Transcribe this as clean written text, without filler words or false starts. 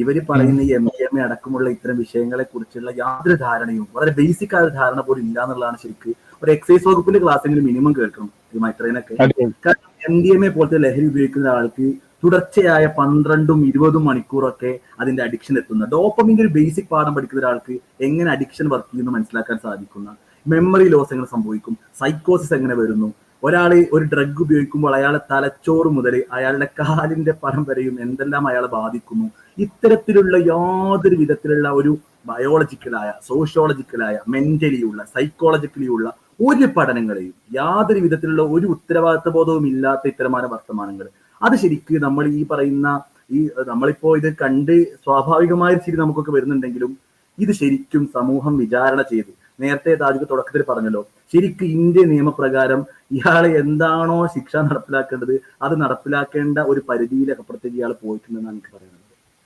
ഇവര് പറയുന്ന ഈ MDMA അടക്കമുള്ള ഇത്തരം വിഷയങ്ങളെ കുറിച്ചുള്ള യാതൊരു ധാരണയും വളരെ ബേസിക് ആയ ധാരണ പോലും ഇല്ല എന്നുള്ളതാണ് ശരിക്ക്. ഒരു എക്സൈസ് വകുപ്പിന്റെ ക്ലാസ്സെങ്കിലും മിനിമം കേൾക്കണം ഈ മൈത്രേനൊക്കെ. കാരണം MDMA പോലത്തെ ലഹരി ഉപയോഗിക്കുന്ന ആൾക്ക് തുടർച്ചയായ 12-20 മണിക്കൂറൊക്കെ അതിന്റെ അഡിക്ഷൻ എത്തുന്ന, ഡോപ്പമിന്റെ ഒരു ബേസിക് പാഠം പഠിക്കുന്ന ഒരാൾക്ക് എങ്ങനെ അഡിക്ഷൻ വർക്ക് ചെയ്യുന്നു മനസ്സിലാക്കാൻ സാധിക്കുന്ന, മെമ്മറി ലോസ് എങ്ങനെ സംഭവിക്കും, സൈക്കോസിസ് എങ്ങനെ വരുന്നു, ഒരാൾ ഒരു ഡ്രഗ് ഉപയോഗിക്കുമ്പോൾ അയാളെ തലച്ചോറ് മുതൽ അയാളുടെ കാലിന്റെ പരമ്പരയും എന്തെല്ലാം അയാളെ ബാധിക്കുന്നു, ഇത്തരത്തിലുള്ള യാതൊരു വിധത്തിലുള്ള ഒരു ബയോളജിക്കലായ, സോഷ്യോളജിക്കലായ, മെന്റലി ഉള്ള, സൈക്കോളജിക്കലി ഉള്ള ഒരു പഠനങ്ങളെയും യാതൊരു വിധത്തിലുള്ള ഒരു ഉത്തരവാദിത്വ ബോധവും ഇല്ലാത്ത ഇത്തരമായ വർത്തമാനങ്ങൾ, അത് ശരിക്ക് നമ്മൾ ഈ പറയുന്ന നമ്മളിപ്പോ ഇത് കണ്ട് സ്വാഭാവികമായ ശരി നമുക്കൊക്കെ വരുന്നുണ്ടെങ്കിലും ഇത് ശരിക്കും സമൂഹം വിചാരണ ചെയ്ത്, നേരത്തെ താജുക്ക് തുടക്കത്തിൽ പറഞ്ഞല്ലോ, ശരിക്കും ഇന്ത്യൻ നിയമപ്രകാരം ഇയാളെ എന്താണോ ശിക്ഷ നടപ്പിലാക്കേണ്ടത് അത് നടപ്പിലാക്കേണ്ട ഒരു പരിധിയിലപ്പുറത്തേക്ക് ഇയാൾ പോയിട്ടുണ്ടെന്നാണ് എനിക്ക് പറയുന്നത്.